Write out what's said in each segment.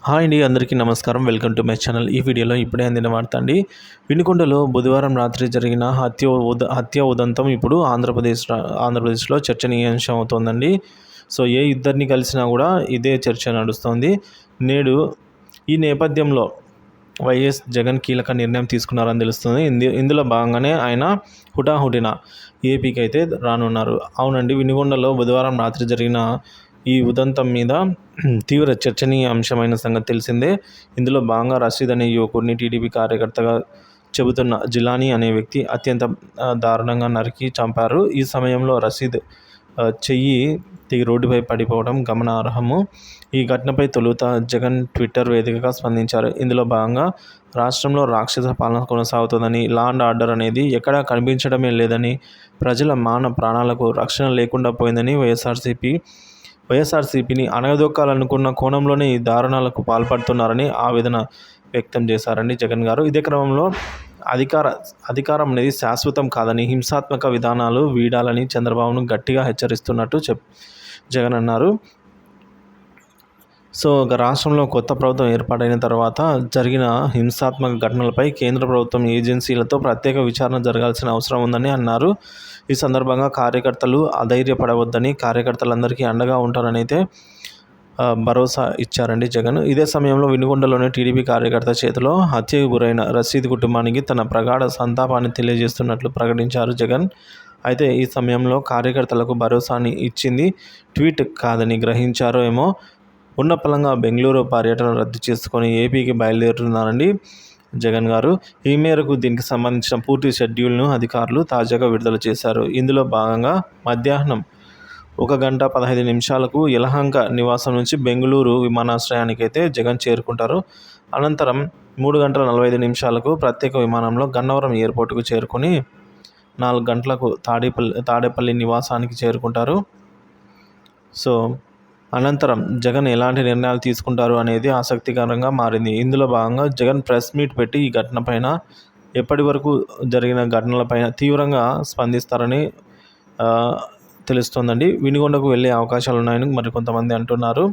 Hi అండి, అందరికీ నమస్కారం. Welcome to my channel. ఈ వీడియోలో ఇప్పుడే అందిన వార్త అండి. వినుకొండలో బుధవారం రాత్రి జరిగిన హత్య ఉదంతం ఇప్పుడు ఆంధ్రప్రదేశ్లో చర్చనీయాంశం అవుతోందండి. సో ఏ ఇద్దరిని కలిసినా కూడా ఇదే చర్చ నడుస్తోంది. నేడు ఈ నేపథ్యంలో వైఎస్ జగన్ కీలక నిర్ణయం తీసుకున్నారని తెలుస్తుంది. ఇందులో భాగంగానే ఆయన హుటాహుటిన ఏపీకి అయితే రానున్నారు. అవునండి, వినుకొండలో బుధవారం రాత్రి జరిగిన ఈ ఉదంతం మీద తీవ్ర చర్చనీయాంశమైన సంగతి తెలిసిందే. ఇందులో భాగంగా రషీద్ అనే యువకుడిని టీడీపీ కార్యకర్తగా చెబుతున్న జిలానీ అనే వ్యక్తి అత్యంత దారుణంగా నరికి చంపారు. ఈ సమయంలో రషీద్ చెయ్యి తెగి రోడ్డుపై పడిపోవడం గమనార్హము. ఈ ఘటనపై తొలుత జగన్ ట్విట్టర్ వేదికగా స్పందించారు. ఇందులో భాగంగా రాష్ట్రంలో రాక్షస పాలన కొనసాగుతుందని, లా అండ్ ఆర్డర్ అనేది ఎక్కడా కనిపించడమే లేదని, ప్రజల ప్రాణాలకు రక్షణ లేకుండా పోయిందని, వైఎస్ఆర్సీపీని అణగదొక్కాలనుకున్న కోణంలోనే ఈ దారుణాలకు పాల్పడుతున్నారని ఆవేదన వ్యక్తం చేశారండి జగన్ గారు. ఇదే క్రమంలో అధికారం అనేది శాశ్వతం కాదని, హింసాత్మక విధానాలు వీడాలని చంద్రబాబును గట్టిగా హెచ్చరిస్తున్నట్టు జగన్ అన్నారు. సో రాష్ట్రంలో కొత్త ప్రభుత్వం ఏర్పాటైన తర్వాత జరిగిన హింసాత్మక ఘటనలపై కేంద్ర ప్రభుత్వం ఏజెన్సీలతో ప్రత్యేక విచారణ జరగాల్సిన అవసరం ఉందని అన్నారు. ఈ సందర్భంగా కార్యకర్తలు అధైర్యపడవద్దని, కార్యకర్తలందరికీ అండగా ఉంటారని అయితే భరోసా ఇచ్చారండి జగన్. ఇదే సమయంలో వినుకొండలోని టీడీపీ కార్యకర్త చేతిలో హత్యకు గురైన రషీద్ కుటుంబానికి తన ప్రగాఢ సంతాపాన్ని తెలియజేస్తున్నట్లు ప్రకటించారు జగన్. అయితే ఈ సమయంలో కార్యకర్తలకు భరోసాని ఇచ్చింది ట్వీట్ కాదని గ్రహించారో ఏమో. ఉన్నపలంగా బెంగళూరు పర్యటన రద్దు చేసుకొని ఏపీకి బయలుదేరుతున్నారండి జగన్ గారు. ఈ మేరకు దీనికి సంబంధించిన పూర్తి షెడ్యూల్ను అధికారులు తాజాగా విడుదల చేశారు. ఇందులో భాగంగా మధ్యాహ్నం 1:15 యలహంక నివాసం నుంచి బెంగళూరు విమానాశ్రయానికి అయితే జగన్ చేరుకుంటారు. అనంతరం 3:45 ప్రత్యేక విమానంలో గన్నవరం ఎయిర్పోర్టుకు చేరుకొని 4 గంటలకు తాడేపల్లి నివాసానికి చేరుకుంటారు. సో అనంతరం జగన్ ఎలాంటి నిర్ణయాలు తీసుకుంటారు అనేది ఆసక్తికరంగా మారింది. ఇందులో భాగంగా జగన్ ప్రెస్ మీట్ పెట్టి ఈ ఘటనపైన, ఎప్పటి వరకు జరిగిన ఘటనలపైన తీవ్రంగా స్పందిస్తారని తెలుస్తోందండి. వినుకొండకు వెళ్ళే అవకాశాలు ఉన్నాయని మరికొంతమంది అంటున్నారు.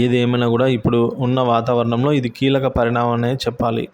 ఏది ఏమైనా కూడా ఇప్పుడు ఉన్న వాతావరణంలో ఇది కీలక పరిణామం అనే చెప్పాలి.